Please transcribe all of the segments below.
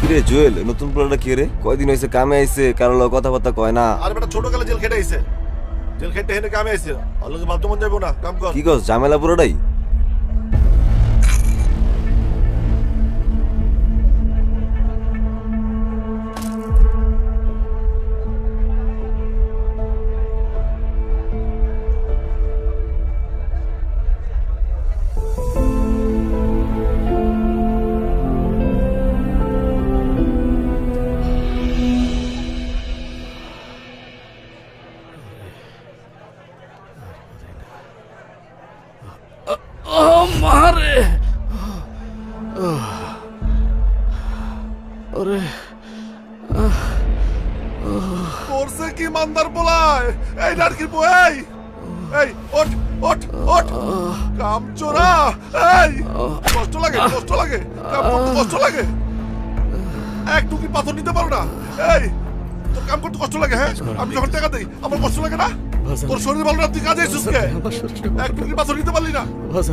কিরে জুয়েল, নতুন পোলাটা কি রে? কয়দিন হয়েছে কামে আইছে, কারো লগে কথাবার্তা কয় না। আর বেটা ছোটকালে জেল খেটে আইছে, জেল খেটে হেনে কামে আইছে, আল্লাহকে ভাবতে মন যাইবো না, কাম কর। কি কস, ঝামেলা পুরোটাই? মারে ওরে করছে কি মান্দার পোলায়, এই নারকির বউ, এই এই ওঠ ওঠ ওঠ, কাম চোরা, এই কষ্ট লাগে, কষ্ট লাগে, কাম করতে কষ্ট লাগে, এক টুকি পাথর নিতে পারো না, এই তোর কাম করতে কষ্ট লাগে? হ্যাঁ, আমি যখন টাকা দেই আমার কষ্ট লাগে না? তোর শরীর ভালো না, তুই কাজে এসেছিস কে? এক টুকি পাথর নিতে পারলি না?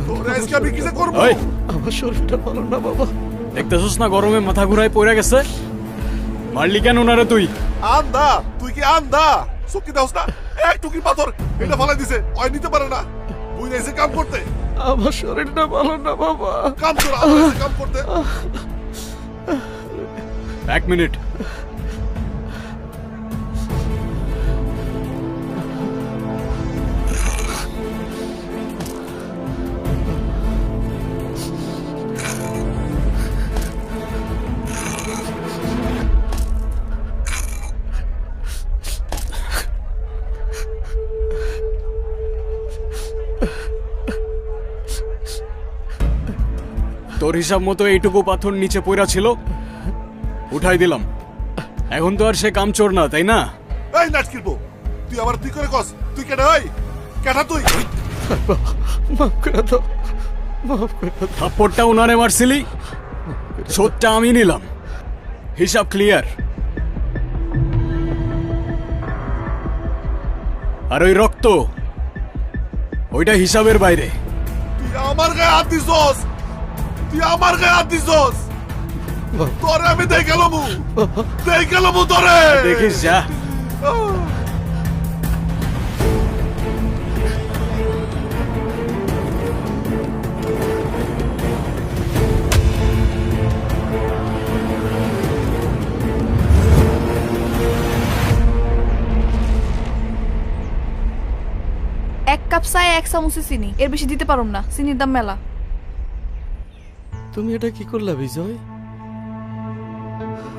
তোর আজকে আমি কি যে করবো? আমার শরীরটা ভালো না বাবা। দেখতেছিস না গরমে মাথা ঘুরায় পড়ে গেছে? মারলি কেন ওনারে তুই? আন্দা, তুই কি আন্দা? চোখে দাওস না? এক টুকি পাথর এটা ফালাই দিছে, ওই নিতে পারে না, বুঝে এসে কাম করতে। আমার শরীরটা ভালো না বাবা। কাম চোরা, আমার এসে কাম করতে। এক মিনিট। তোর হিসাব মতো এইটুকু পাথর নিচে পড়া ছিল, উঠাই দিলাম। এখন তো আর সে কামচোর না, তাই না? এই নাটকির বউ, তুই আবার তুই করে কস, তুই কেডা? ওই কেডা তুই? মাফ করে দাও, মাফ করে দাও। থাপ্পড়টা উনারে মারছিলি, শোধটা আমি নিলাম, হিসাব ক্লিয়ার। আর ওই রক্ত, ওইটা হিসাবের বাইরে। তুই আমার গায়ে হাত দিছস, তুই আমার গায়ে হাত দিছস, তোরে আমি দেখে গেলাম তোরে। দেখিস যা। এক কাপ চায় এক চামচে চিনি, এর বেশি দিতে পারুম না, চিনির দাম মেলা। তুমি এটা কি করলা বিজয়?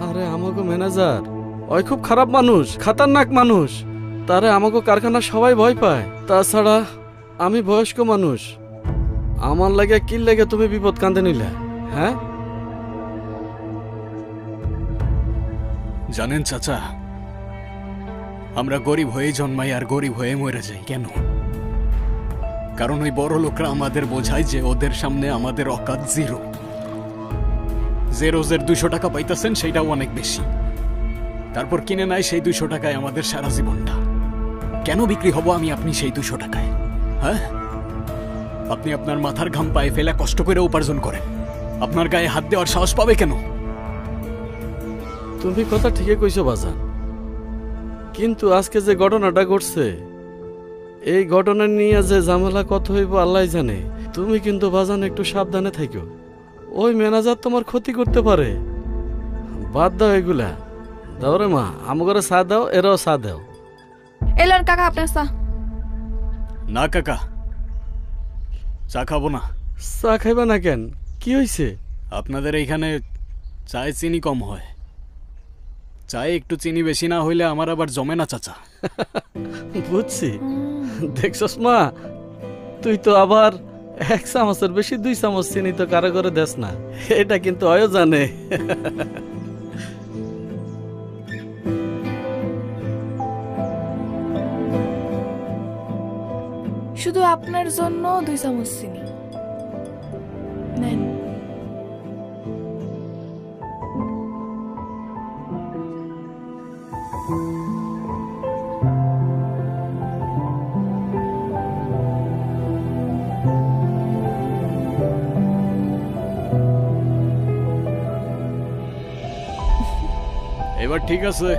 আরে আমাকে ম্যানেজার, ওই খুব খারাপ মানুষ, খাতারনাক মানুষ, তারে আমাকে কারখানা সবাই ভয় পায়। তাছাড়া আমি বয়স্ক মানুষ, আমার লাগে কি লাগে তুমি বিপদ কাঁদে নিলে? হ্যাঁ জানেন চাচা, আমরা গরিব হয়ে জন্মাই আর গরিব হয়ে মরে যাই কেন? কারণ ওই বড় লোকরা আমাদের বোঝায় যে ওদের সামনে আমাদের অকাত জিরো। যে রোজের 200 টাকা পাইতেছেন সেইটাও অনেক বেশি, তারপর কিনে নেয় সেই 200 টাকায় আমাদের সারা জীবনটা। কেন বিক্রি হব আমি আপনি সেই 200 টাকায়? হ্যাঁ, আপনি আপনার মাথার ঘাম পায়ে ফেলে কষ্ট করে উপার্জন করেন, আপনার গায়ে হাত দেওয়ার সাহস পাবে কেন? তুমি কথা ঠিকই কইছো বাজান, কিন্তু আজকে যে ঘটনাটা ঘটছে, এই ঘটনা নিয়ে যে ঝামেলা কত হইব আল্লাহ জানে। তুমি কিন্তু বাজান একটু সাবধানে থাকো, ওই ম্যানেজার তোমার ক্ষতি করতে পারে। বাদ দাও এগুলা, দাও রে মা, আমাকে চা দাও, এরাও চা দাও। এলার কাকা আপনার চা। না কাকা, চা খাবো না। চা খাইবা না কেন? কি হয়েছে? আপনাদের এইখানে চায়ে চিনি কম হয়, চায়ে একটু চিনি বেশি না হইলে আমার আবার জমে না চাচা। বুঝছি, দেখছস মা, তুই তো আবার 1 চামচের বেশি 2 চামচ চিনি তো কারো করে দেস না, এটা কিন্তু অয় জানে। শুধু আপনার জন্য 2 চামচ চিনি নেন। এবার ঠিক আছে।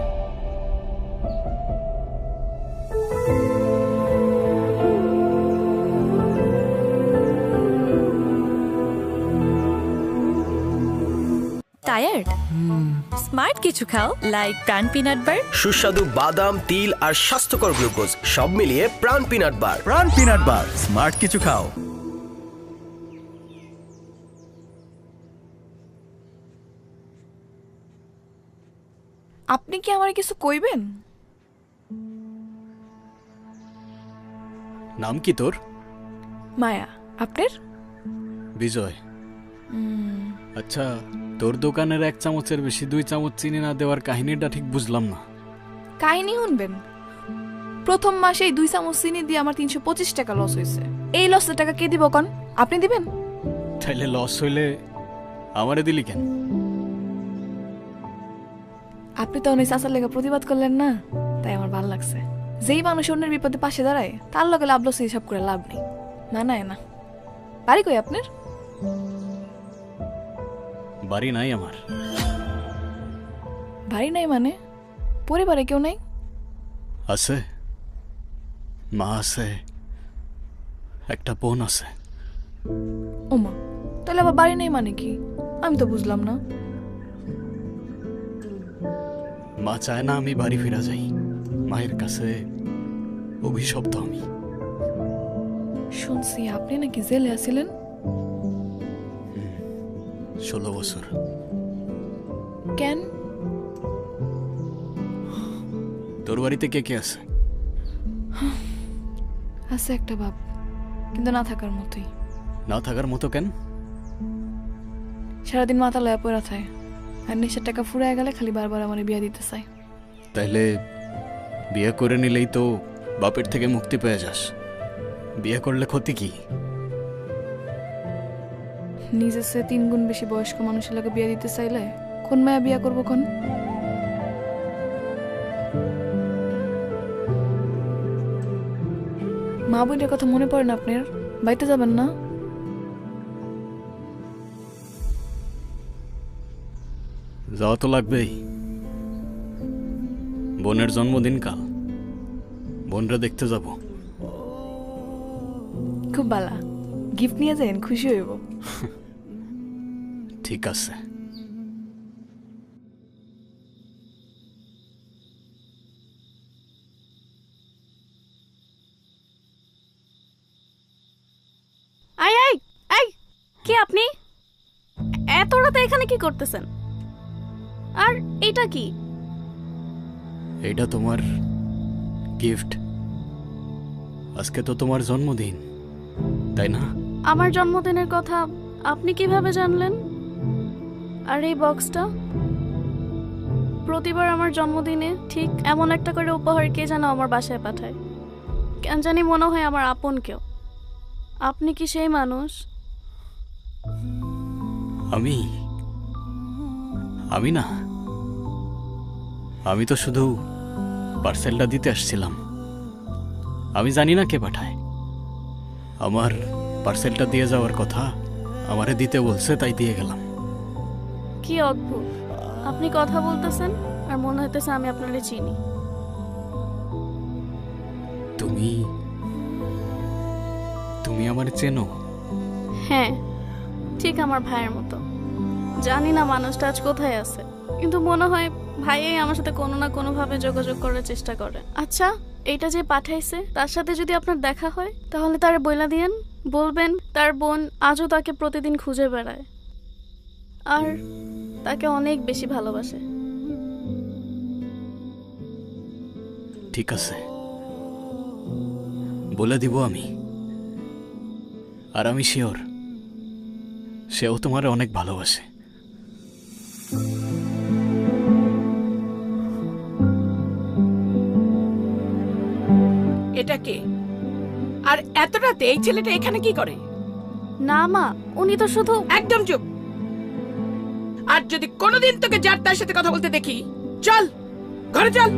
টায়ার্ড? স্মার্ট কিছু খাও, লাইক প্রাণ পিনাট বার। সুস্বাদু বাদাম, তিল আর স্বাস্থ্যকর গ্লুকোজ সব মিলিয়ে প্রাণ পিনাট বার। প্রাণ পিনাট বার, স্মার্ট কিছু খাও। আপনি কি আমার কিছু কইবেন? নাম কি তোর? মায়া। আপনার? বিজয়। আচ্ছা, তোর দোকানের 1 চামচের বেশি 2 চামচ চিনি না দেওয়ার কাহিনীটা ঠিক বুঝলাম না। কাহিনী শুনবেন? প্রথম মাসেই 2 চামচ চিনি দিয়ে আমার 325 টাকা লস হয়েছে। এই লসের টাকা কে দিব কোন? আপনি দিবেন? তাইলে লস হইলে আমারে দিলি কেন? আপনি তো অনেক চাচার লেগে প্রতিবাদ করলেন না, তাই আমার ভালো লাগছে। যেই মানুষ অন্যের বিপদে পাশে দাঁড়ায় তার লগে লাভ লস হিসাব করে লাভ নেই, মানায় না। বাড়ি কই আপনার? বাড়ি নাই আমার। বাড়ি নাই মানে? পরিবারে কেউ নাই? আছে, মা আছে, একটা বোন আছে। ওমা, তাহলে আবার বাড়ি নেই মানে কি? আমি তো বুঝলাম না। মা চায় না আমি বাড়ি ফিরা যাই। মায়ের কাছে অভিশপ্ত আমি। শুনছি আপনি নাকি জেলে আছিলেন? 16 বছর। কেন? তোর বাড়িতে কে কে আছে? আছে একটা বাপ, কিন্তু না থাকার মতোই। না থাকার মতো কেন? সারাদিন মাথা লয়া পড়া থাকে, আর নেশার টাকা ফুরায় গেলে খালি বারবার আমার বিয়া দিতে চায়। তাইলে বিয়ে করে নিলেই তো বাপের থেকে মুক্তি পেয়ে যাস। বিয়ে করলে ক্ষতি কি? নিজের চেয়ে 3 গুণ বেশি বয়স্ক মানুষের লোকে বিয়া দিতে চাইলে কোন মায়া বিয়া করবো কোন? মা বোনের কথা মনে পড়ে না আপনার? বাইতে যাবেন না? যাওয়া তো লাগবেই। বোনের জন্মদিন কাল, বোনরা দেখতে যাব। খুব ভালো, গিফট নিয়ে যান, খুশি হইব। ঠিক আছে। আই আই আই, কে আপনি? এত রাতে এখানে কি করতেছেন? আর এটা কি? এটা তোমার গিফট। আজকে তো তোমার জন্মদিন, তাই না? আমার জন্মদিনের কথা আপনি কিভাবে জানলেন? আর এই বক্সটা? প্রতিবার আমার জন্মদিনে ঠিক এমন একটা করে উপহার কে যেন আমার বাসায় পাঠায়। কেন জানি মনে হয় আমার আপন কেউ। আপনি কি সেই মানুষ? আমি না, আমি তো শুধু পার্সেলটা দিতে আসছিলাম। আমি জানি না কে পাঠায়। আমার পার্সেলটা দিয়ে যাওয়ার কথা, আমারে দিতে বলছে, তাই দিয়ে গেলাম। কি অদ্ভুত, আপনি কথা বলতেছেন আর মনে হইতেছে আমি আপনারে চিনি। তুমি তুমি আমার চেনো? হ্যাঁ, ঠিক আমার ভাইয়ের মতো। জানি না মানুষটা আজ কোথায় আছে, কিন্তু মনে হয় ভাইয়াই আমার সাথে কোনো না কোনো ভাবে যোগাযোগ করার চেষ্টা করে। আচ্ছা, এইটা যে পাঠাইছে তার সাথে যদি আপনার দেখা হয় তাহলে তারে বইলা দিয়েন, বলবেন তার বোন আজও তাকে প্রতিদিন খুঁজে বেড়ায় আর তাকে অনেক বেশি ভালোবাসে। ঠিক আছে, বলে দিব আমি। আর আমি শিওর সেও তোমার অনেক ভালোবাসে। এটা কে? আর এত রাতে এই ছেলেটা এখানে কি করে? না মা, উনি তো শুধু... একদম চুপ। আর যদি কোনোদিন তোকে যার তার সাথে কথা বলতে দেখি, চল ঘরে চল।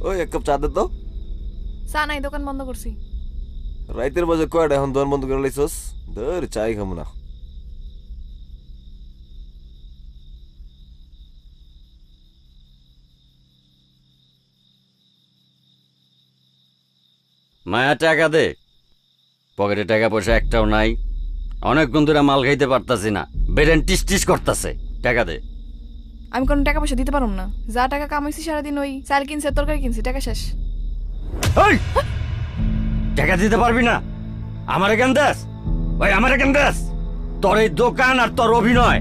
ওই এক কাপ চা দে তো। চা নাই, দোকান বন্ধ করছি। রাইতের বাজে কয়টা এখন দোকান বন্ধ করে লাইছস? ধর চাই খাবো না। মায়া টাকা দে। পকেটে টাকা পয়সা একটাও নাই, অনেকক্ষণ ধরে মাল খাইতে পারতাছি না, বেরেন টিস টিস করতেছে। টাকা দে। আমি কোনো টাকা পয়সা দিতে পারবো না। যা টাকা কামাইছি সারাদিন ওই চাল কিনছে, তরকারি কিনছি, টাকা শেষ। ওই টাকা দিতে পারবি না? আমার কেন দেশ? ওই আমার কেন দেশ? তোর এই দোকান আর তোর অভিনয়,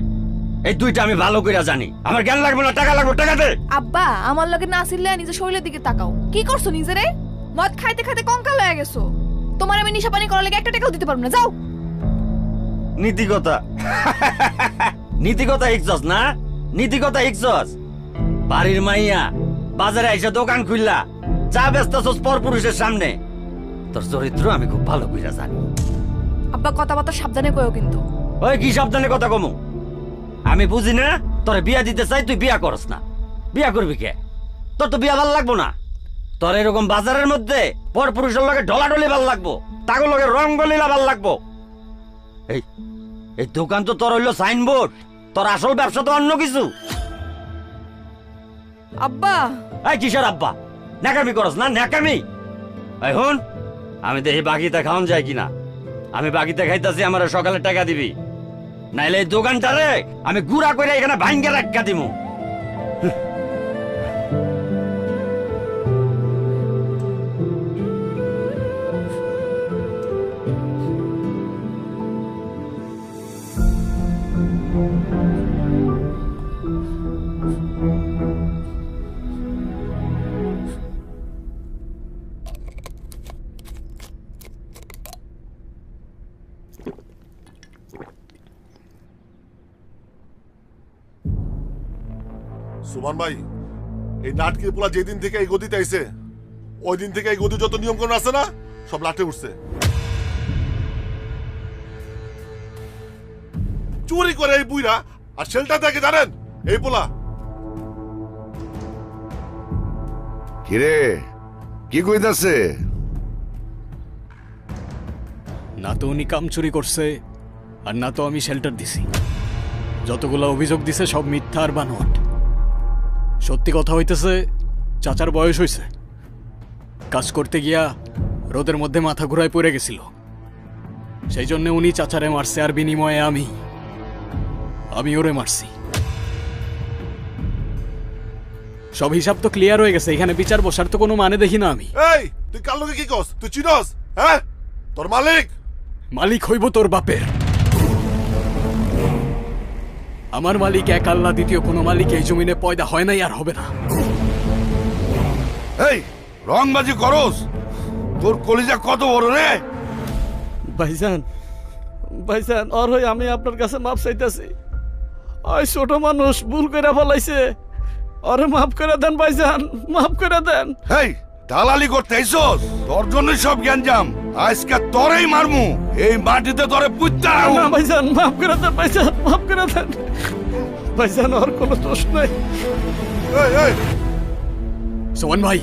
এই দুইটা আমি ভালো করে জানি। আমার জ্ঞান লাগবে না, টাকা লাগবে, টাকা দে। আব্বা, আমার লগে না আসিলে নিজের শরীরের দিকে তাকাও। কি করছো নিজেরে? মদ খাইতে খাইতে কঙ্কাল হয়ে গেছো। তোমার আমি নিশা পানি করার লাগে একটা টাকাও দিতে পারবো না, যাও। নীতিকতা নীতিকতা শিখছস না? নীতিকতা শিখছস? বাড়ির মাইয়া বাজারে এসে দোকান খুললা চা বেচতেছস পরপুরুষের সামনে। তোর চরিত্র আমি খুব ভালো করে জানি। আব্বা, কথাবার্তা সাবধানে কইও কিন্তু। ওই কি সাবধানে কথা কমু? আমি বুঝি না তোরে বিয়া দিতে চাই, তুই বিয়া করস না। বিয়া করবি কে? তোর তো বিয়া ভাল লাগবো না। তোর এরকম বাজারের মধ্যে পরপুরুষের লগে ঢলাঢলি ভাল লাগবো, তাগর লগে রঙ্গলীলা ভাল লাগবো। এই এই দোকান তো তোর হইলো সাইনবোর্ড, তোর আসল ব্যবসা তো অন্য কিছু। আব্বা, এই কিসের আব্বা? ন্যাকামি করস না? ন্যাকামি। এখন আমি দেখি বাকিতে খাওয়ান যায় কিনা। আমি বাকিতে খাইতাছি, আমার সকালে টাকা দিবি, নাইলে এই দোকানটারে আমি গুড়া করে এখানে ভাঙ্গে রাখা দিমু। সুমন ভাই, এই নাটকের পোলা যেদিন থেকে এই গদিতে আইছে, ওই দিন থেকে এই গদি যত নিয়ম কানুন আছে না, সব লাটে উঠছে। চুরি করে এই বুইরা, আর শেল্টার থেকে জানেন এই পোলা। কিরে, কি কইতাছে? না তো উনি কাম চুরি করছে, আর না তো আমি শেল্টার দিছি। যতগুলো অভিযোগ দিছে সব মিথ্যা আর বানোয়াট। সত্যি কথা হইতেছে, চাচার বয়স হয়েছে, কাজ করতে গিয়া রোদের মধ্যে মাথা ঘুরায় পড়ে গেছিল। সেই জন্য উনি চাচারে মারছে, আর বিনিময়ে আমি ওরে মারছি। সব হিসাব তো ক্লিয়ার হয়ে গেছে, এখানে বিচার বসার তো কোনো মানে দেখি না আমি। এই তুই কার লগে কি কস? তুই চিনস? হ্যাঁ, তোর মালিক। মালিক হইব তোর বাপের। আমার মালিক এক আল্লাহ, দ্বিতীয় কোনো মালিক এই জমিনে পয়দা হয় নাই আর হবে না। এই রংবাজি করস? তোর কলিজা কত বড় রে? ভাইজান, ভাইজান, ওর হই আমি আপনার কাছে মাপ চাইতেছি। ওই ছোট মানুষ ভুল করে ফেলাইছে, ওরে মাফ করে দেন ভাইজান, মাফ করে দেন। এই দালালি করতে আইছস? তোর জন্যই সব জ্ঞানজাম। আজকে তোরেই মারমু, এই মাটিতে তোরে পুঁততে রাখবো। না ভাইজান, মাফ করে দেন ভাইজান, মাফ করে দেন ভাইজান, ওর কোনো দোষ নাই। এই এই সোমান ভাই,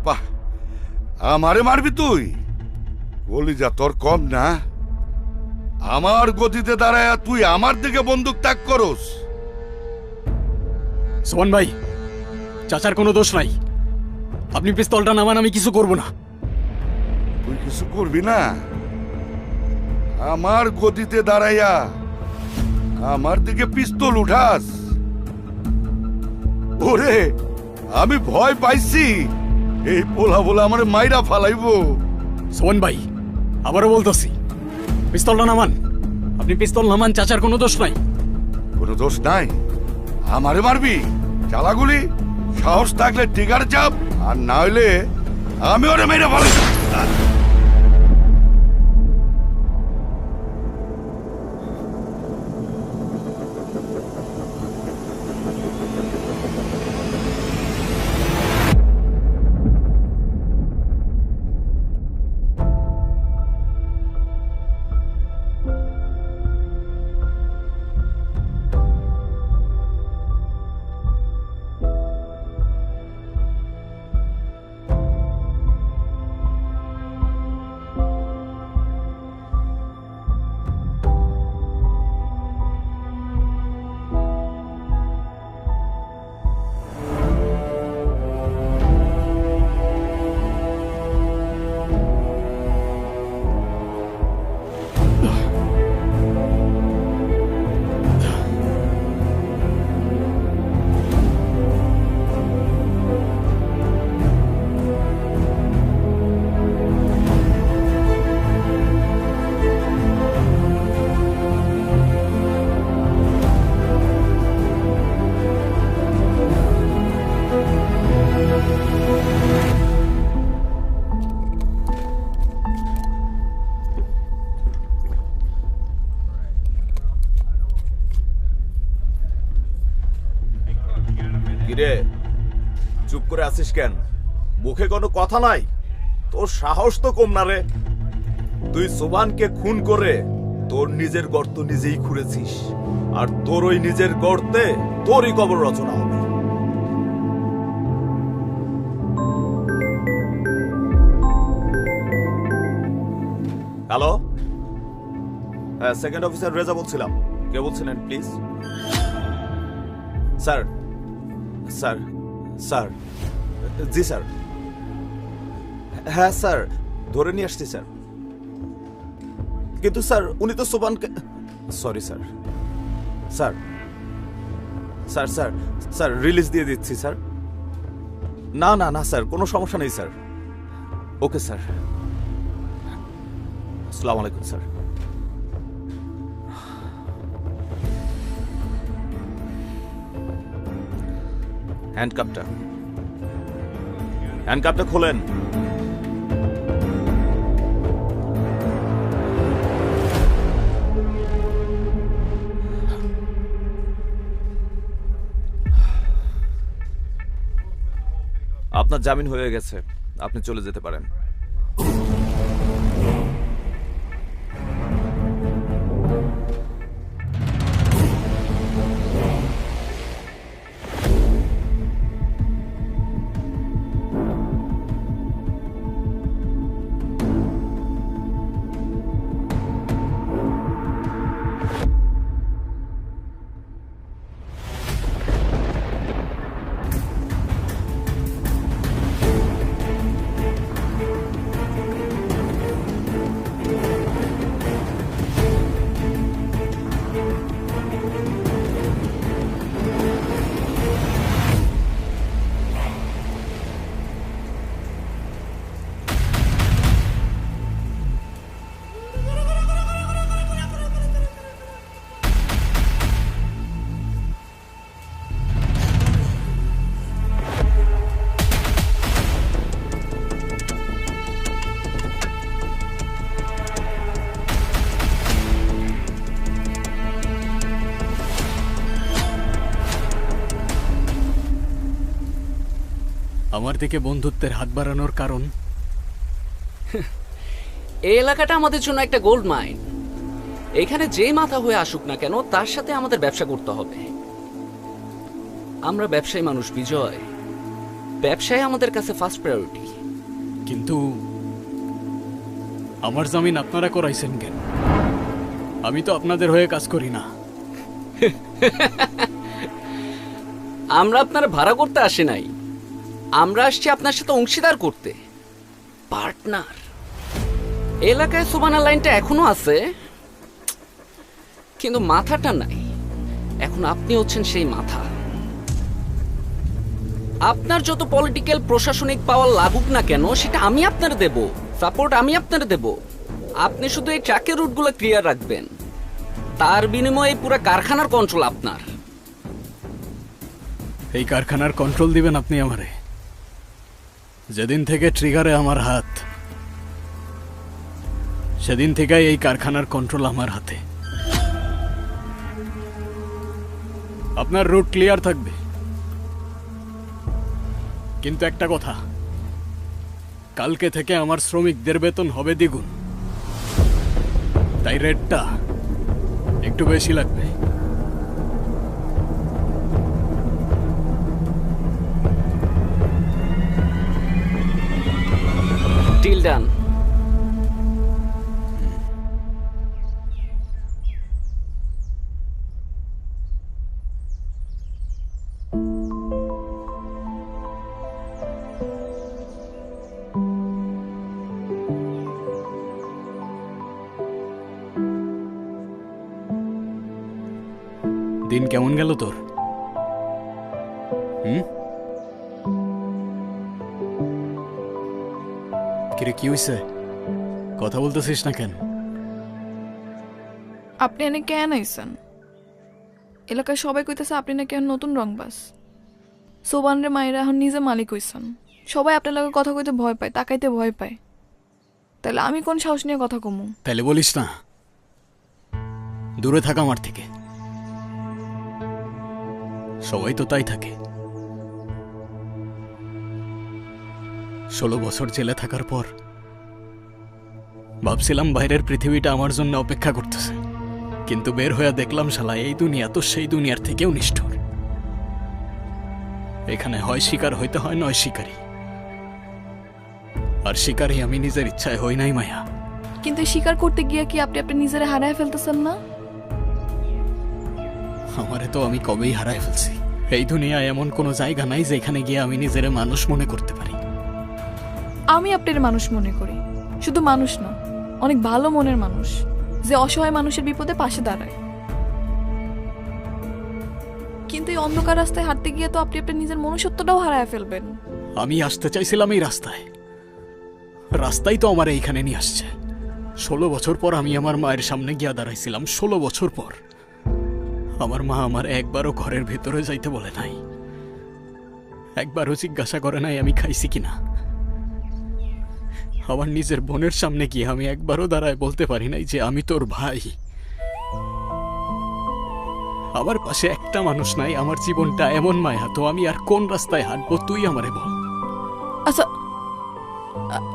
বাহ, আমারে মারবি তুই? কলিজা তোর কম না? আমার গতিতে দাঁড়ায় তুই আমার দিকে বন্দুক তাক করস? সোমান ভাই, চাচার কোনো দোষ নাই। আপনি পিস্তলটা নামান, আমি কিছু করব না। তুই কিছু করবি না? আমার গতিতে দাঁড়াইয়া আমার দিকে পিস্তল উঠাস? ওরে, আমি ভয় পাইছি, এই পোলা বলে আমার মাইরা ফালাইবো। সোমান ভাই, আবারও বলতেছি, পিস্তলটা নামান। আপনি পিস্তল নামান, চাচার কোনো দোষ নাই। কোনো দোষ নাই? আমারে মারবি? চালাগুলি সাহস থাকলে টিকার চাপ, আর না হইলে আমি ওরে মেরে ফেলি। কিরে চুপ করে আছিস কেন? মুখে কোনো কথা নাই? তোর সাহস তো কম না রে। তুই সোবানকে খুন করে তোর নিজের গর্ত নিজেই খুঁড়েছিস, আর তোর ওই নিজের গর্তে তোরই কবর রচনা হবে। হ্যালো, হ্যাঁ সেকেন্ড অফিসার রেজা বলছিলাম। কে বলছিলেন প্লিজ? স্যার স্যার স্যার জি স্যার, হ্যাঁ স্যার ধরে নিয়ে আসছি স্যার। কিন্তু স্যার উনি তো সোবানকে, sorry sir. Sir sir sir sir release দিয়ে দিচ্ছি স্যার। না না না স্যার, কোনো সমস্যা নেই স্যার। ওকে স্যার, আসসালামু আলাইকুম স্যার। হ্যান্ডকাপটা খোলেন। আপনার জামিন হয়ে গেছে, আপনি চলে যেতে পারেন। আমার দিকে বন্ধুত্বের হাত বাড়ানোর কারণ? এই এলাকাটা আমাদের জন্য একটা গোল্ড মাইন। এখানে যে মাথা হয়ে আসুক না কেন তার সাথে আমাদের ব্যবসা করতে হবে। আমরা ব্যবসায়ী মানুষ বিজয়, ব্যবসায় আমাদের কাছে ফার্স্ট প্রায়োরিটি। কিন্তু আমার জামিন আপনারা করাইছেন কেন? আমি তো আপনাদের হয়ে কাজ করি না। আমরা আপনার ভাড়া করতে আসি নাই, আমরা আসছি আপনার সাথে অংশীদার করতে, পার্টনার। এলাকায় সোবানা লাইনটা এখনো আছে, কিন্তু মাথাটা নাই। এখন আপনি হচ্ছেন সেই মাথা। আপনার যত পলিটিক্যাল প্রশাসনিক পাওয়ার লাগুক না কেন সেটা আমি আপনার দেব, সাপোর্ট আমি আপনার দেব। আপনি শুধু এই ট্রাকের রুটগুলো ক্লিয়ার রাখবেন, তার বিনিময়ে পুরো কারখানার কন্ট্রোল আপনার। এই কারখানার কন্ট্রোল দিবেন আপনি আমারে? যেদিন থেকে ট্রিগারে আমার হাত, সেদিন থেকে এই কারখানার কন্ট্রোল আমার হাতে। আপনার রুট ক্লিয়ার থাকবে, কিন্তু একটা কথা, কালকে থেকে আমার শ্রমিকদের বেতন হবে দ্বিগুণ, তাই রেটটা একটু বেশি লাগবে। Deal done. দিন কেমন গেল তোর? কিরে কি হইছে? কথা বলতেছিস না কেন? আপনি এনে কেন আইছেন? এলাকায় সবাই কইতেছে আপনি নাকি এখন নতুন রংবাজ। সোবানরে মায়েরা এখন নিজে মালিক হইছেন। সবাই আপনার লগে কথা কইতে ভয় পায়, তাকাইতে ভয় পায়। তাহলে আমি কোন সাহস নিয়ে কথা কমু? তাহলে বলিস না দূরে থাকা আমার থেকে। সবাই তো তাই থাকে। 16 বছর জেলে থাকার পর ভাবছিলাম বাইরের পৃথিবীটা আমার জন্য অপেক্ষা করতেছে, কিন্তু বের হয়ে দেখলাম শালা এই দুনিয়া তো সেই দুনিয়ার থেকেও নিষ্ঠুর। এখানে হয় শিকার হইতে হয় নয় শিকারী, আর শিকারী আমি নিজের ইচ্ছায় হই নাই মায়া। কিন্তু স্বীকার করতে গিয়ে কি আপনি আপনি নিজেরা হারায় ফেলতেছেন না? আমারে তো আমি কবেই হারায় ফেলছি। এই দুনিয়ায় এমন কোনো জায়গা নাই যেখানে গিয়ে আমি নিজের মানুষ মনে করতে পারি। আমি আপনার মানুষ মনে করি, শুধু মানুষ না, অনেক ভালো মনের মানুষ, যে অসহায় মানুষের বিপদে পাশে দাঁড়ায়। কিন্তু এই অন্ধকার রাস্তায় হাঁটতে গিয়ে তো আপনি আপনার নিজের মনুষ্যত্বটাও হারায় ফেলবেন। আমি আসতে চাইছিলাম এই রাস্তায়, রাস্তাই তো আমার এইখানে নিয়ে আসছে। 16 বছর পর আমি আমার মায়ের সামনে গিয়া দাঁড়াইছিলাম। 16 বছর পর আমার মা আমার একবারও ঘরের ভেতরে যাইতে বলে নাই, একবারও জিজ্ঞাসা করে নাই আমি খাইছি কিনা। আমার নিজের বোনের সামনে গিয়ে আমি একবারও দাঁড়ায় বলতে পারি নাই যে আমি তোর ভাই। আমার পাশে একটা মানুষ নাই। আমার জীবনটা এমন মায়া, তো আমি আর কোন রাস্তায় হাঁটবো তুই আমারে বল। আচ্ছা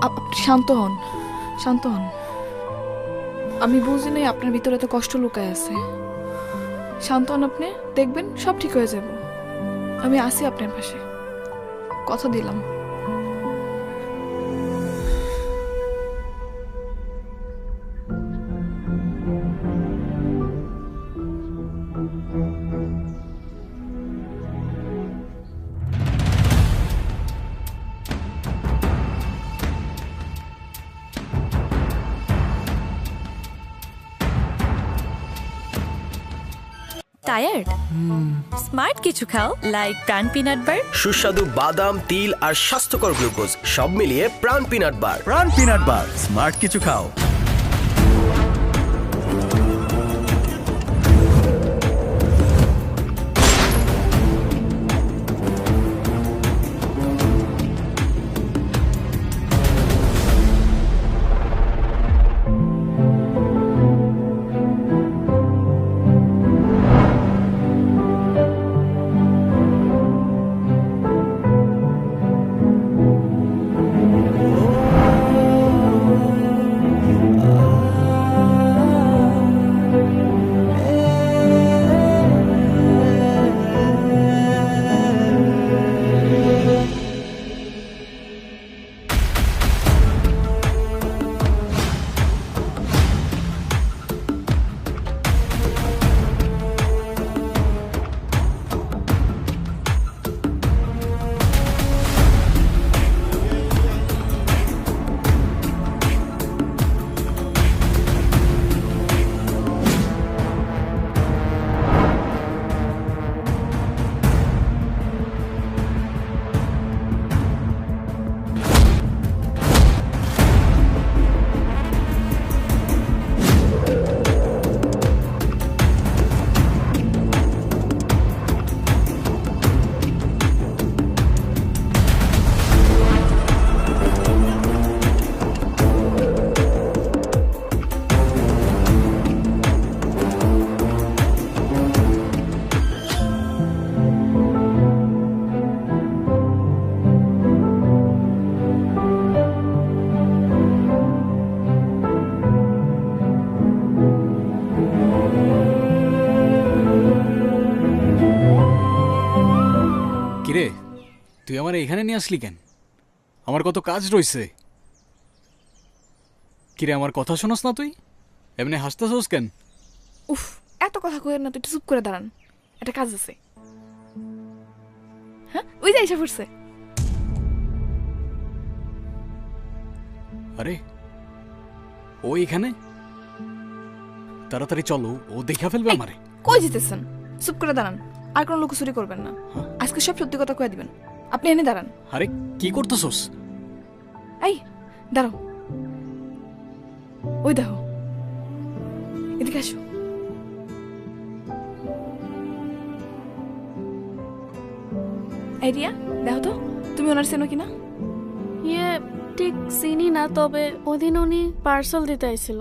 আপনি শান্ত হন, শান্ত হন। আমি বুঝি নাই আপনার ভিতরে তো কষ্ট লুকায় আছে। শান্ত হন আপনি, দেখবেন সব ঠিক হয়ে যাব। আমি আসি আপনার পাশে, কথা দিলাম। টায়ার্ড? স্মার্ট কিছু খাও, লাইক প্রাণ পিনাট বার। সুস্বাদু বাদাম, তিল আর স্বাস্থ্যকর গ্লুকোজ সব মিলিয়ে প্রাণ পিনাট বার। প্রাণ পিনাট বার, স্মার্ট কিছু খাও। কিরে, তুই আমার এখানে নিয়ে আসলি কেন? আমার কত কাজ রয়েছে। কিরে, আমার কথা শোনস না তুই? এমনি হাসতেছস কেন? উফ, এত কথা কইেন না তো, একটু চুপ করে দাঁড়ান, একটা কাজ আছে। হ্যাঁ, ওই যে এসে পড়ছে। আরে ও এখানে? তাড়াতাড়ি চলো, ও দেখা ফেলবে আমারে। কই যেতেছেন? চুপ করে দাঁড়ান, আর কোনো লুকোচুরি করবেন না। আজকে সব সত্যি কথা কয়ে দিবেন। আপনি এনে দাঁড়ান। আরে কি করতেছস? এই দাঁড়াও, ওই দেখো, এদিকে আসো। এই রিয়া, দেখো তো তুমি ওনার চেনো কিনা? ইয়ে ঠিক চিনি না, তবে ওদিন উনি পার্সেল দিতে আইছিল।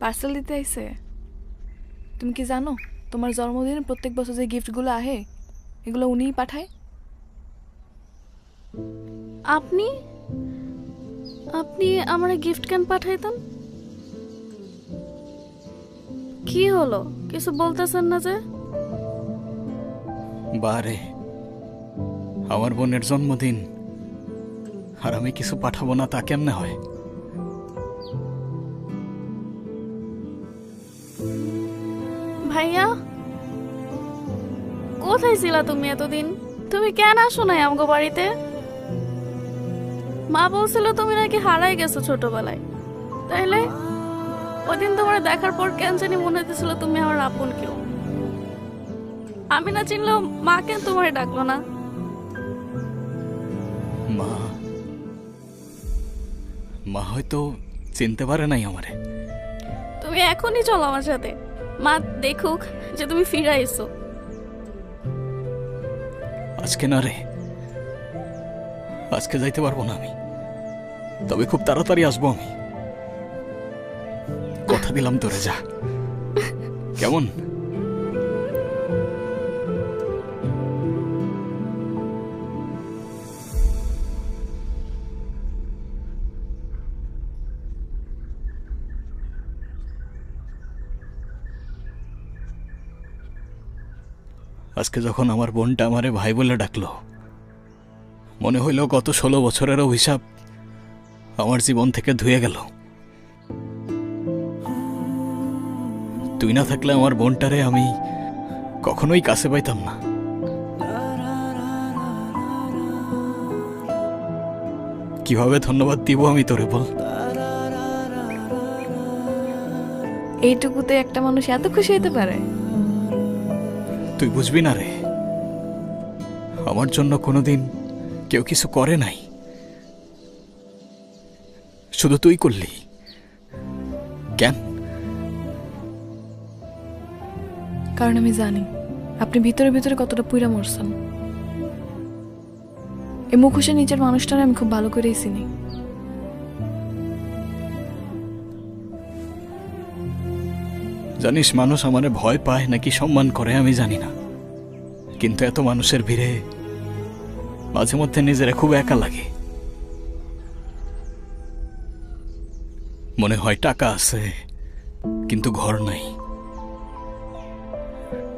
পার্সেল দিতে আইছে? তুমি কি জানো তোমার জন্মদিনে প্রত্যেক বছর যে গিফটগুলো আহে এগুলো উনিই পাঠায়? আপনি আপনি আমার গিফট কেন পাঠাইতেন? কি হলো, কিছু বলতেছেন না যে? বারে, আমার বোনের জন্মদিন আর আমি কিছু পাঠাবো না তা কেমনে হয়? ভাইয়া, কোথায় ছিলা তুমি এতদিন? তুমি কেন আসো নাই আমগো বাড়িতে? মা বলছিল তুমি নাকি হারাই গেছো ছোটবেলায়। তাইলে ওদিন তোমার দেখার পর কেন জানি মনে হতেছিল তুমি আমার আপন কেউ। আমি না চিনলেও মা কেন তোমারে ডাকলো না? মা মা হয়তো চিনতে পারে নাই আমারে। তুমি এখনই চলো আমার সাথে, মা দেখুক যে তুমি ফিরে এসো। আজকে না রে, আজকে যাইতে পারবো না আমি, তবে খুব তাড়াতাড়ি আসবো আমি। কথা দিলাম তোরে, যা কেমন? আজকে যখন আমার বোনটা আমারে ভাই বলে ডাকলো, মনে হইল গত 16 বছরের অভিশাপ আমার জীবন থেকে ধুয়ে গেল। তুই না থাকলে আমার বোনটারে আমি কখনোই কাছে পাইতাম না। কিভাবে ধন্যবাদ দিব আমি তোরে, বল? এইটুকুতে একটা মানুষ এত খুশি হতে পারে? তুই বুঝবি না রে, আমার জন্য কোনোদিন কেউ কিছু করে নাই, শুধু তুই করলি। কেন? কারণ আমি জানি আপনি ভিতরে ভিতরে কতটা পুইরা মরছেন। এই মুখোশে নিজের মানুষটারে আমি খুব ভালো করেই চিনি। জানিস, মানুষ আমারে ভয় পায় নাকি সম্মান করে আমি জানি না, কিন্তু এত মানুষের ভিড়ে মাঝে মধ্যে নিজেরা খুব একা লাগে। মনে হয় টাকা আছে কিন্তু ঘর নাই,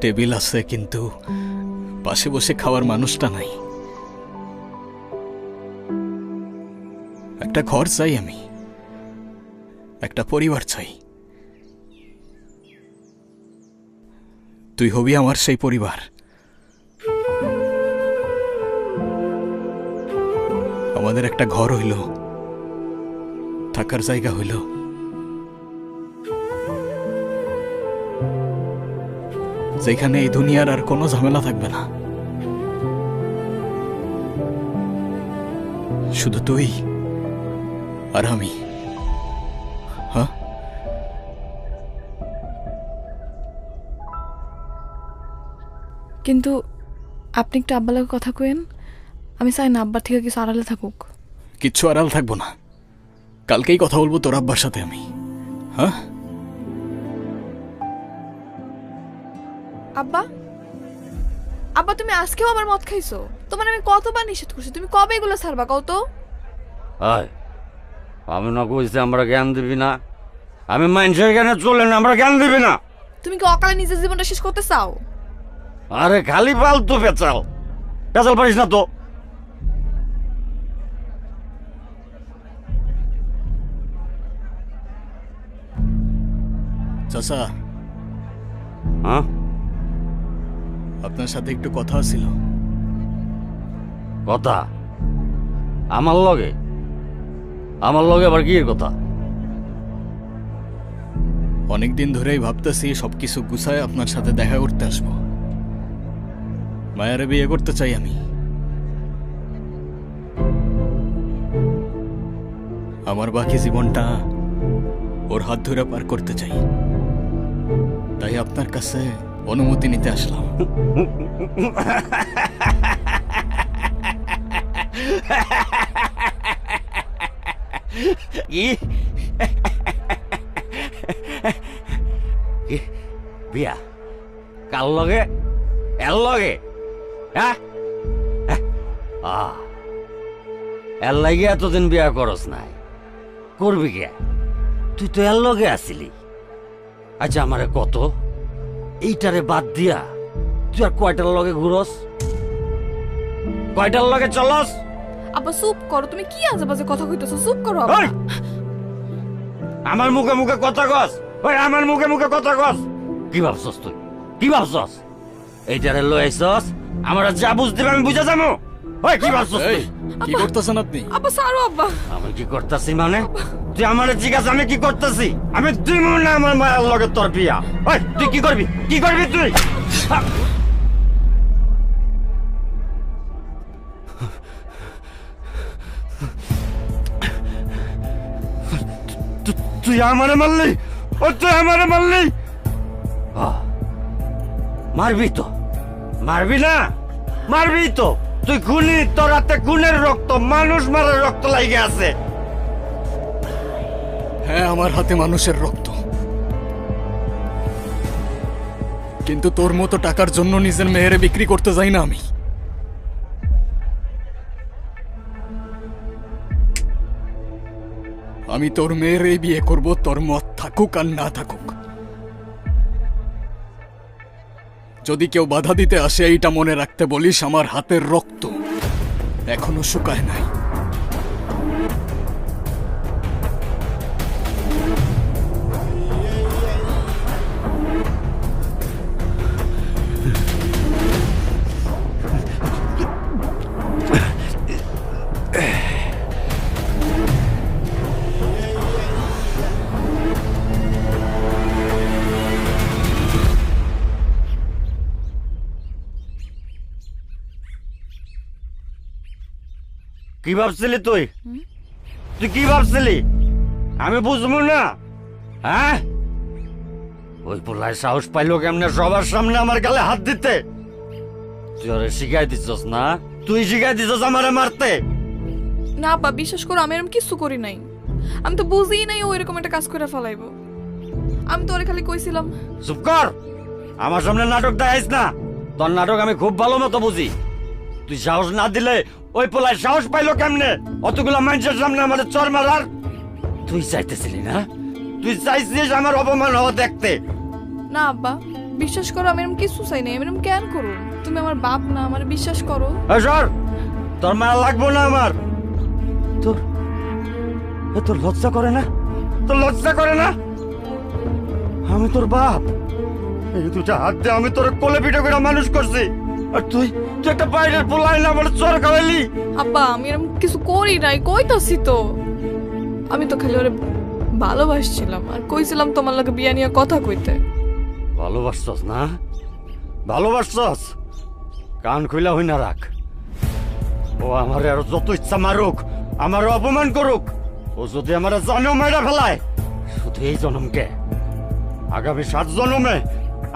টেবিল আছে কিন্তু পাশে বসে খাওয়ার মানুষটা নাই। একটা ঘর চাই আমি, একটা পরিবার চাই। তুই হবি আমার সেই পরিবার। আমাদের একটা ঘর হইল, থাকার জায়গা হইল, যেখানে এই দুনিয়ার আর কোনো ঝামেলা থাকবে না, শুধু তুই আর আমি। হ্যাঁ, কিন্তু আপনি একটু আব্বার লগে কথা কইেন। আমি চাই না আব্বার থেকে কিছু আড়ালে থাকুক। কিচ্ছু আড়াল থাকবো না, কালকেই কথা বলবো তোর আব্বার সাথে আমি। হ্যাঁ আব্বা, আব্বা তুমি আজকেও আমার মদ খাইছো? তোমার আমি কতবার নিষেধ করছি, তুমি কবে এগুলো ছাড়বা কত? আমি না কইছি আমরা জ্ঞান দিবি না? আমি মানুষের জ্ঞানে চলে না, আমরা জ্ঞান দিবি না। তুমি কি অকালে নিজের জীবনটা শেষ করতে চাও? আরে খালি ফালতু পেঁচাল পেঁচাল পারিস না তো। চাচা, হ্যাঁ আপনার সাথে একটু কথা ছিল। কথা? আমার লগে? আমার লগে আবার কি কথা? অনেকদিন ধরেই ভাবতেছি সবকিছু গুছায় আপনার সাথে দেখা করতে আসবো। মায়ারে বিয়ে করতে চাই আমি। আমার বাকি জীবনটা ওর হাত ধরে পার করতে চাই, তাই আপনার কাছে অনুমতি নিতে আসলাম। বিয়া কার লগে? এর লগে? হ্যাঁ এর লাগে এতদিন বিয়া করস নাই, করবি কে? তুই তো এর লগে আসিলি। আচ্ছা আমারে কত, এইটারে বাদ দিয়া তুই আর কয়টার লগে ঘুরস, কয়টার লগে চলস? আব্বা চুপ করো, তুমি কি আজে বাজে কথা কইতেছো? চুপ করো আব্বা। আমার মুখে মুখে কথা কস, ওই আমার মুখে মুখে কথা কস। কি ভাবছস তুই, কি ভাবছস? এইটারে লই আইছস, আমার যা বুঝ দিবে আমি বুঝা যাবো। ওই কি ভাবছস তুই? কি করতেছেন আপনি? আব্বা সারো আব্বা। আমি কি করতেছি মানে? তুই আমারে জিজ্ঞাসা আমি কি করতেছি? আমি তুই মনে না আমার মায়ের লগে তোর বিয়া। ওই তুই কি করবি, কি করবি তুই? তুই আমারে মারলি, ও তুই আমারে মারলি। মারবি তো, মারবি না? মারবি তো। তুই খুনি, তোর হাতে খুনের রক্ত, মানুষ মারার রক্ত লাগে আছে। হ্যাঁ, আমার হাতে মানুষের রক্ত, কিন্তু তোর মতো টাকার জন্য নিজের মেয়েরে বিক্রি করতে যাই না আমি। আমি তোর মেয়েরে বিয়ে করব, তোর মত থাকুক আর না থাকুক। যদি কেউ বাধা দিতে আসে এইটা মনে রাখতে বলিস, আমার হাতের রক্ত এখনো শুকায় নাই। কি ভাবছিলি তুই? তুই কি ভাবছিলি আমি বুঝবো না? হ্যাঁ, ওই পোলায় সাহস পাইলো কেমনে সবার সামনে আমার গালে হাত দিতে? তুই ওরে শিখাই দিছস না? তুই শিখাই দিছস আমারে মারতে? না আব্বা বিশ্বাস করো, আমি এরকম কিছু করি নাই। আমি তো বুঝিই নাই ও এরকম একটা কাজ করে ফেলাইবো। আমি তো ওরে খালি কইছিলাম। চুপ কর, আমার সামনে নাটক দেখাইস না। তোর নাটক আমি খুব ভালো মতো বুঝি। তুই সাহস না দিলে ওই পোলায় সাহস পাইলো কেমনে অতগুলো মানুষের সামনে আমাদের চর মারার? তুই চাইতেছিলি না? তুই চাইছিস আমার অপমান হওয়া দেখতে? না আব্বা বিশ্বাস করো, আমি এরকম কিছু চাই নাই। আমি এরকম কেন করো? তুমি আমার বাপ না, আমার বিশ্বাস করো। সর, তোর মায়া লাগবো না আমার। তোর তোর লজ্জা করে না? তোর লজ্জা করে না? আমি তোর বাপ, এই দুটা হাত দিয়ে আমি তোর কোলে পিঠে করে মানুষ করছি, আর তুই তুই একটা বাইরের পোলাই না বলে চর খাওয়াইলি। আব্বা আমি এরকম কিছু করি নাই, কইতাছি তো। আমি তো খালি ওরে ভালোবাসছিলাম আর কইছিলাম তোমার লগে বিয়া নিয়ে কথা কইতে। ভালোবাসছস না? ভালোবাসছস? কান খুইলা হই না রাখ। ও আমারে আর যত ইচ্ছা মারুক, আমার অপমান করুক, ও যদি আমার জানেও মেরা ফেলায়, শুধু এই জন্মকে, আগামী 7 জন্মে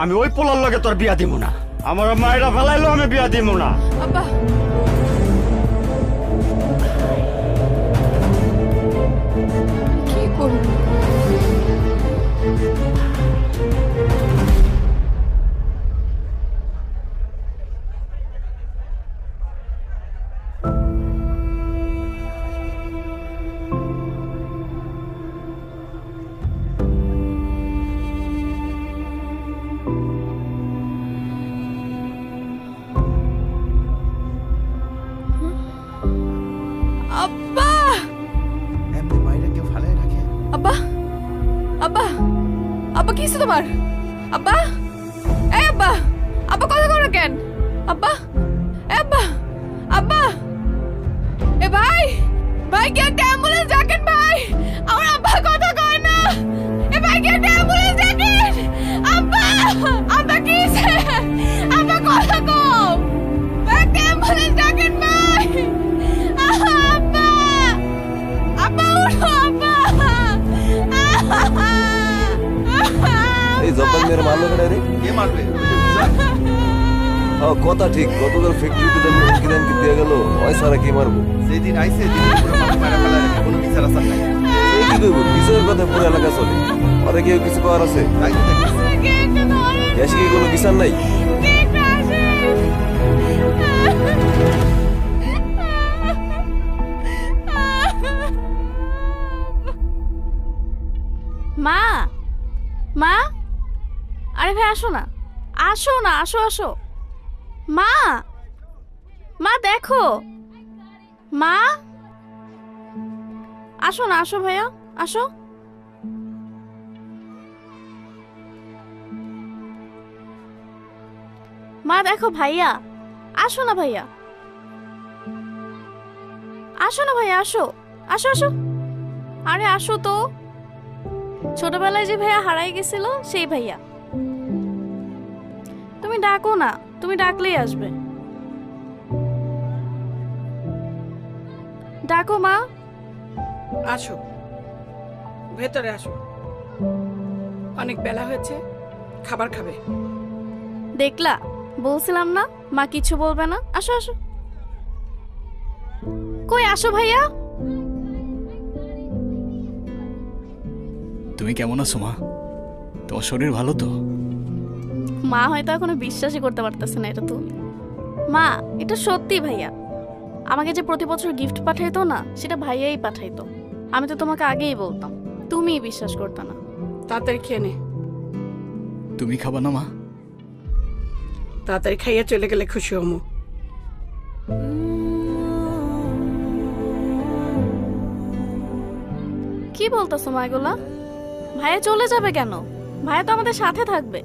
আমি ওই পোলার লগে তোর বিয়া দিব না। আমার মায়েরা ফেলাইলো আমি বিয়া দিব না। আব্বা কি করব? তোমার আব্বা? এই আব্বা, আব্বা কথা কও না কেন? আব্বা, এ আব্বা, আব্বা, এ ভাই, ভাই কি একটা অ্যাম্বুলেন্স ডাকেন ভাই, আমার আব্বা কথা কয় না। এ ভাই কি একটা অ্যাম্বুলেন্স ডাকেন, আব্বা, আব্বা কি হইছে? আব্বা কথা কও, ভাই একটা অ্যাম্বুলেন্স ডাকেন ভাই, আব্বা, আব্বা উঠো আব্বা। এই জব্বার মেয়ের মারলো কেন রে? কে মারবে? কথা ঠিক, গতকাল ফ্যাক্টরিতে যেমন হুমকি দামকি দিয়ে গেল, ওই সারা কে মারবো? যেদিন আইছে কোনো বিচার আসার নাই। এই কি করবো? বিচারের কথা পুরো এলাকা চলে, ওরা কেউ কিছু করার আছে? দেশে কি কোনো বিচার নাই? মা, আরে ভাই আসো না, আসো না, আসো আসো। মা, মা দেখো, মা আসো না, আসো ভাইয়া আসো। মা দেখো ভাইয়া, আসো না ভাইয়া, আসো না ভাইয়া, আসো আসো আসো। আরে আসো তো, ছোটবেলায় যে ভাইয়া হারাই গেছিল সেই ভাইয়া। তুমি ডাকো না, তুমি ডাকলেই আসবে। ডাকো মা। আসো, ভেতরে আসো, অনেক বেলা হয়েছে, খাবার খাবে। দেখলা, বলছিলাম না মা কিছু বলবে না। আসো আসো। কই আসো ভাইয়া। তুমি কেমন আছো মা? তোমার শরীর ভালো তো? মা হয়তো এখনো বিশ্বাসই করতে পারতেছে না এটা তুমি। মা, এটা সত্যি ভাইয়া। আমাকে যে প্রতি বছর গিফট পাঠাইতো না, সেটা ভাইয়াই পাঠাইতো। আমি তো তোমাকে আগেই বলতাম, তুমিই বিশ্বাস করতে না। তাড়াতাড়ি খেয়ে নে। তুমি খাবা না মা? তাড়াতাড়ি খাইয়া চলে গেলে খুশি হমু। কি বলতেছো মা এগুলা? ভাইয়া চলে যাবে কেন? ভাইয়া তো আমাদের সাথে থাকবে।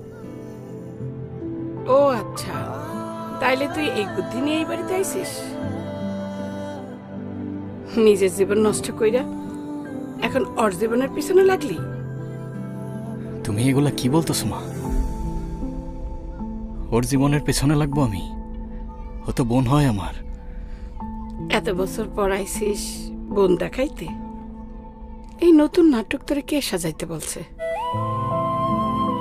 ও আচ্ছা, তাইলে তুই এই বুদ্ধি নিয়ে এই বাড়িতে আইছিস? নিজের জীবন নষ্ট কইরা এখন ওর জীবনের পিছনে লাগলি? তুমি এগুলা কি বলতেছো মা? ওর জীবনের পেছনে লাগবো আমি? ও তো বোন হয় আমার। এত বছর পর আইছিস বোন দেখাইতে? এই নতুন নাটক তোরে কে সাজাইতে বলছে?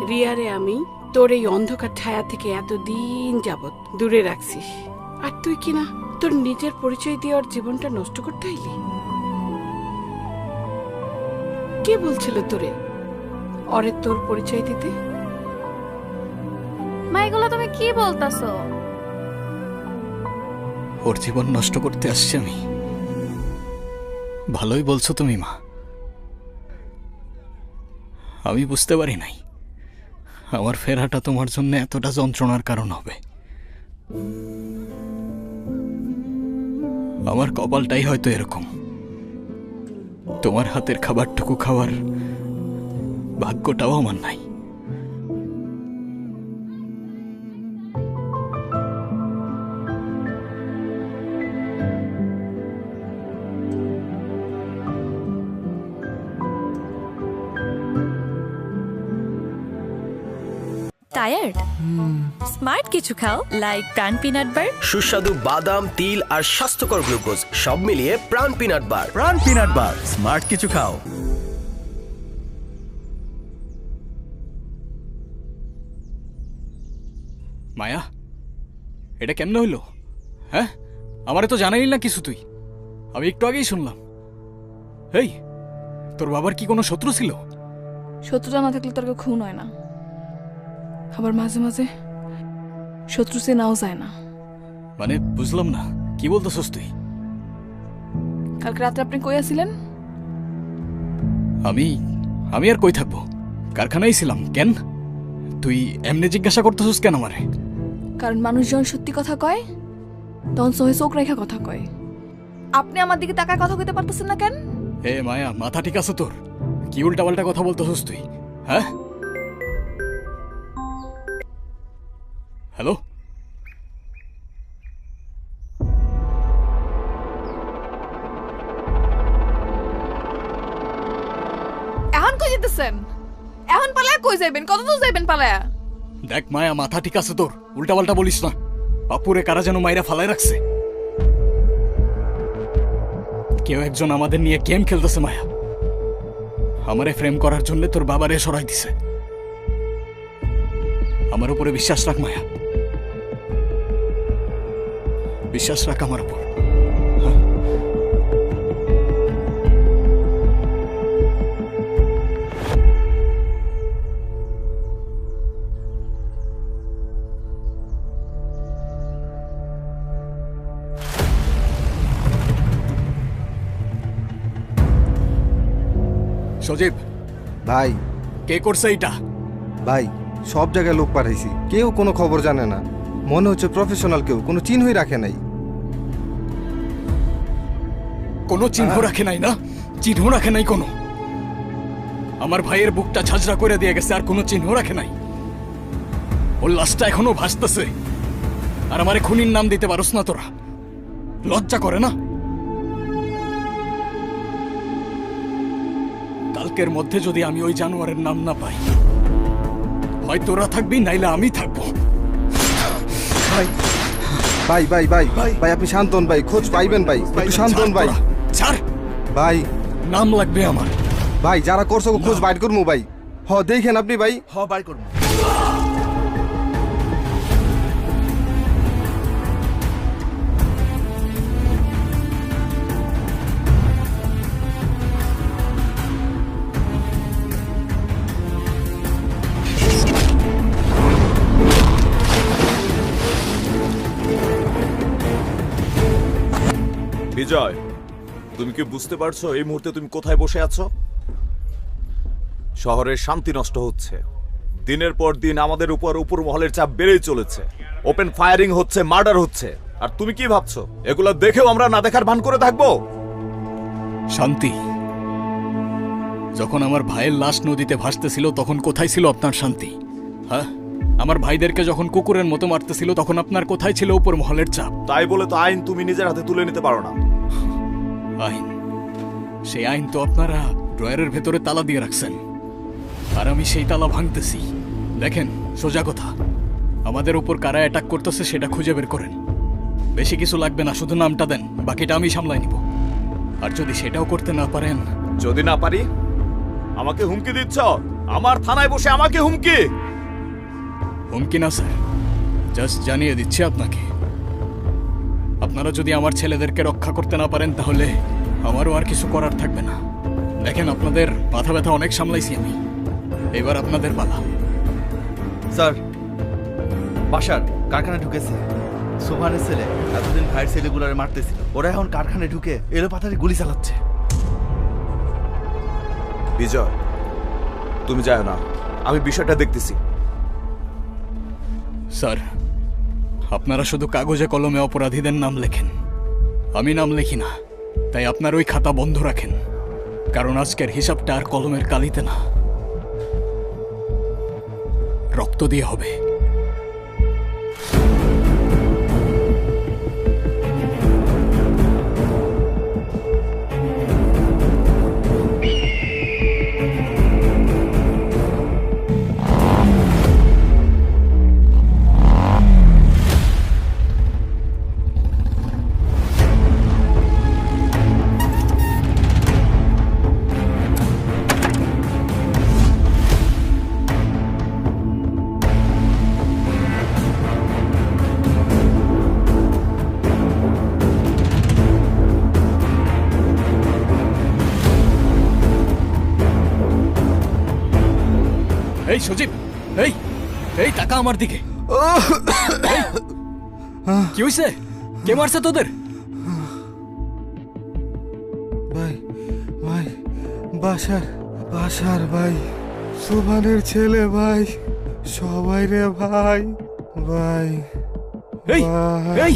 রিয়ারে আমি তোর এই অন্ধকার ছায়া থেকে এতদিন যাবত দূরে রাখছিস, আর তুই কিনা তোর নিজের পরিচয় দিয়ে ওর জীবনটা নষ্ট করতে আইলি? কে বলছিল তোরে ওরে তোর পরিচয় দিতে? মা এগুলা তুমি কি বলতাছো? ওর জীবন নষ্ট করতে আসছি আমি? ভালোই বলছো তুমি মা। আমি বুঝতে পারি নাই আমার ফেরাটা তোমার জন্য এতটা যন্ত্রণার কারণ হবে। আমার কপালটাই হয়তো এরকম, তোমার হাতের খাবারটুকু খাওয়ার ভাগ্যটাও আমার নাই। টায়ার্ড? স্মার্ট কিছু খাও, লাইক প্রাণ পিনাট বার। সুস্বাদু বাদাম, তিল আর স্বাস্থ্যকর গ্লুকোজ সব মিলিয়ে প্রাণ পিনাট বার। প্রাণ পিনাট বার, স্মার্ট কিছু খাও। মায়া, এটা কেমনে হইল? হ্যাঁ, আমারে তো জানাইলি না কিছু তুই। আমি একটু আগেই শুনলাম। এই, তোর বাবার কি কোনো শত্রু ছিল? শত্রুতা না থাকলে তোর খুন হয় না, আবার মাঝে মাঝে শত্রু সে নাও যায় না। মানে বুঝলাম না, কি বলতেছস তুই? কালকে রাত্রে আপনি কই আছিলেন? আমি আর কই থাকবো? কারখানায় ছিলাম। কেন তুই এমনি জিজ্ঞাসা করতেছস কেন আমারে? কারণ মানুষ যখন সত্যি কথা কয় তখন সহে চোখ রেখা কথা কয়। আপনি আমার দিকে তাকায় কথা কইতে পারতেছেন না কেন? এ মায়া, মাথা ঠিক আছে তোর? কি উল্টা পাল্টা কথা বলতেছস তুই? হ্যাঁ, হ্যালো? এখন কই যেতেছেন? এখন পালায়া কই যাইবেন? কত দূর যাইবেন পালায়া? দেখ মায়া, মাথা ঠিক আছে তোর? উল্টা পাল্টা বলিস না। বাপুরে কারা যেন মাইরা ফালাই রাখছে। কেউ একজন আমাদের নিয়ে গেম খেলতেছে মায়া। আমারে ফ্রেম করার জন্য তোর বাবারে সরাই দিছে। আমার উপরে বিশ্বাস রাখ মায়া, বিশ্বাস রাখ আমার উপর। সজীব ভাই, কে করছে এইটা? ভাই সব জায়গায় লোক পাঠাইছি, কেউ কোনো খবর জানে না। মনে হচ্ছে প্রফেশনাল কেউ কোনো চিহ্নই রাখে নাই। কোনো চিহ্ন রাখে নাই না? চিহ্ন রাখে নাই কোনো? আমার ভাইয়ের বুকটা ঝাঁঝরা করে দিয়ে গেছে, আর কোনো চিহ্ন রাখে নাই? ওর লাশটা এখনো ভাসতেছে, আর আমারে খুনির নাম দিতে পারোস না তোরা? লজ্জা করে না? কালকের মধ্যে যদি আমি ওই জানোয়ারের নাম না পাই, হয় তোরা থাকবি নাইলে আমি থাকবো। ভাই ভাই ভাই ভাই ভাই আপনি শান্ত হন ভাই, খোঁজ পাইবেন ভাই, একটু শান্ত হন ভাই। ছাড় ভাই, নাম লাগবে আমার। ভাই যারা করছো খোঁজ বাইর করবো ভাই। হ দেখেন আপনি ভাই। হ বাইর করবো। বিজয়, তুমি কি বুঝতে পারছো এই মুহূর্তে তুমি কোথায় বসে আছো? শহরের শান্তি নষ্ট হচ্ছে, দিনের পর দিন আমাদের উপর মহলের চাপ বেড়েই চলেছে, ওপেন ফায়ারিং হচ্ছে, মার্ডার হচ্ছে, আর তুমি কি ভাবছো এগুলো দেখেও আমরা না দেখার ভান করে থাকবো? শান্তি? যখন আমার ভাইয়ের লাশ নদীতে ভাসতেছিল তখন কোথায় ছিল আপনার শান্তি? হ্যাঁ, আমার ভাইদেরকে যখন কুকুরের মতো মারতেছিল তখন আপনার কোথায় ছিল উপর মহলের চাপ? তাই বলে তো আইন তুমি নিজের হাতে তুলে নিতে পারো না। আইন? সেই আইন তো আপনারা ড্রয়ারের ভেতরে তালা দিয়ে রাখছেন, আর আমি সেই তালা ভাঙতেছি। দেখেন, সোজা কথা, আমাদের উপর কারা অ্যাটাক করতেছে সেটা খুঁজে বের করেন। বেশি কিছু লাগবে না, শুধু নামটা দেন, বাকিটা আমি সামলাই নিব। আর যদি সেটাও করতে না পারেন? যদি না পারি? আমাকে হুমকি দিচ্ছ? আমার থানায় বসে আমাকে হুমকি? হুমকি না স্যার, জাস্ট জানিয়ে দিচ্ছি আপনাকে, আপনারা যদি আমার ছেলেদেরকে রক্ষা করতে না পারেন তাহলে আমারও আর কিছু করার থাকবে না। দেখেন, আপনাদের মাথা ব্যথা অনেক সামলাইছি আমি, এবার আপনাদের পালা। স্যার, বাসার কারখানায় ঢুকেছে। সোভানের ছেলে এতদিন ভাইয়ের ছেলেগুলোরে মারতেছিল, ওরা এখন কারখানায় ঢুকে এলো পাতারি গুলি চালাচ্ছে। বিজয়, তুমি যাও না, আমি বিষয়টা দেখতেছি। স্যার, আপনারা শুধু কাগজে কলমে অপরাধীদের নাম লেখেন, আমি নাম লিখি না। তাই আপনার ওই খাতা বন্ধ রাখেন, কারণ আজকের হিসাবটা আর কলমের কালিতে না, রক্ত দিয়ে হবে। এই সজীব, এই এই টাকা আমার দিকে। কি হইছে? কে মারছে তোদের? ভাই ভাই বাসার ভাই, সোভানের ছেলে ভাই, সবাই রে ভাই। ভাই এই এই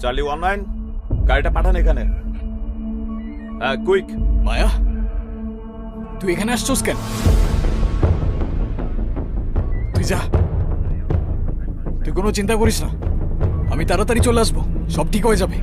চার্লি 19 গাড়িটা পাঠান এখানে। হ্যাঁ কুইক। মায়া তুই এখানে আসছোস কেন? তুই যা, তুই কোনো চিন্তা করিস না, আমি তাড়াতাড়ি চলে আসবো, সব ঠিক হয়ে যাবে।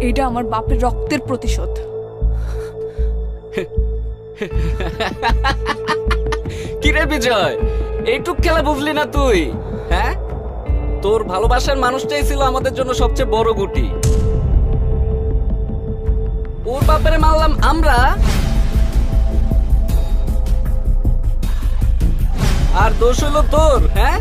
এটা আমার বাপের রক্তের প্রতিশোধ। কিরে বিজয়, এইটুক খেলা বুঝলি না তুই? হ্যাঁ, তোর ভালোবাসার মানুষটাই ছিল আমাদের জন্য সবচেয়ে বড় গুটি। ওর বাপেরে মারলাম আমরা, আর দোষ হলো তোর। হ্যাঁ,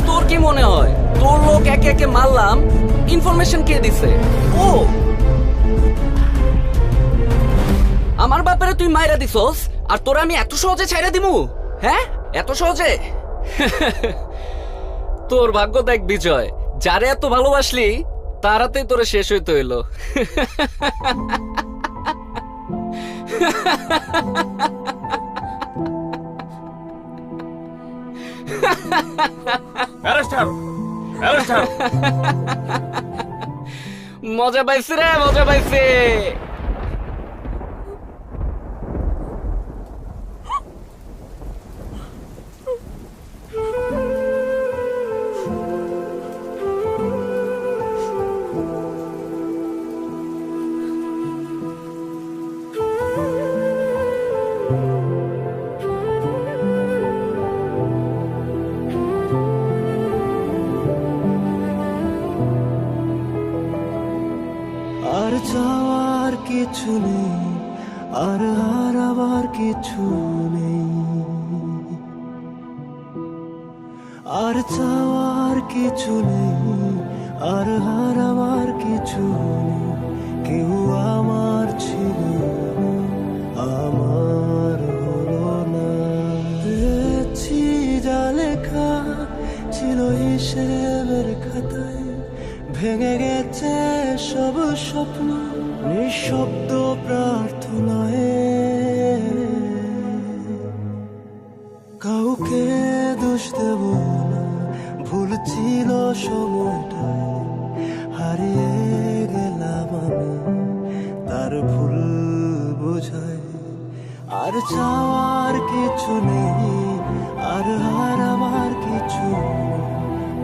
তোর কি মনে হয় তোর লোক একে একে মারলাম, ইনফরমেশন কে দিছে? ও আমার বাপারে তুই মাইরা দিছস, আর তোরা আমি এত সহজে ছাইরা দিমু? হ্যাঁ, এত সহজে? তোর ভাগ্য দেখ বিজয়, যারে এত ভালোবাসলি তারাতেই তোরে শেষ হইতে হইলো। মজা পাইছি রে, মজা পাইছি। আর যাওয়ার কিছু নেই, আর হারাবার কিছু নেই, আর চাওয়ার কিছু নেই, আর হারাবার কিছু নেই। কেউ আমার ছিল আমার হলো না, পেয়েছি যা লেখা ছিল হিসেবের খাতায়, ভেঙে গেছে সব স্বপ্ন নিঃশব্দ প্রার্থনায়। কাউকে দোষ দেব না, ভুল ছিল সময়টায়, হারিয়ে গেলাম আমি তার ভুল বোঝায়। আর চাওয়ার কিছু নেই, আর হারাবার কিছু নেই।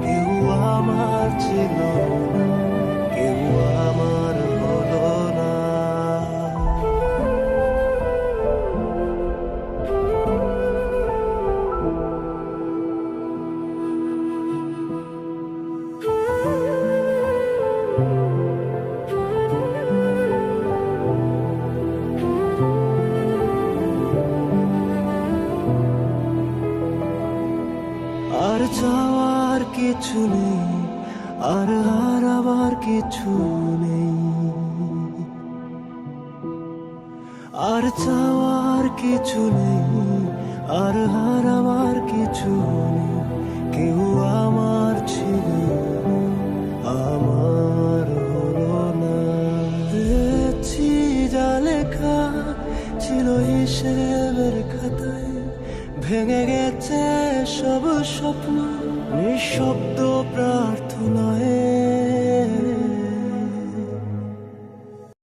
কেউ আমার ছিল না, কেউ আমার হলো না। আর যাওয়ার কিছু নেই, আর হারাবার কিছু নেই, আর চাওয়ার কিছু নেই, আর হারাবার কিছু নেই। কেউ আমার ছিল আমার হলো না, পেয়েছি যা লেখা ছিল হিসেবের খাতায়, ভেঙে গেছে সব স্বপ্ন নিঃশব্দ প্রার্থনা।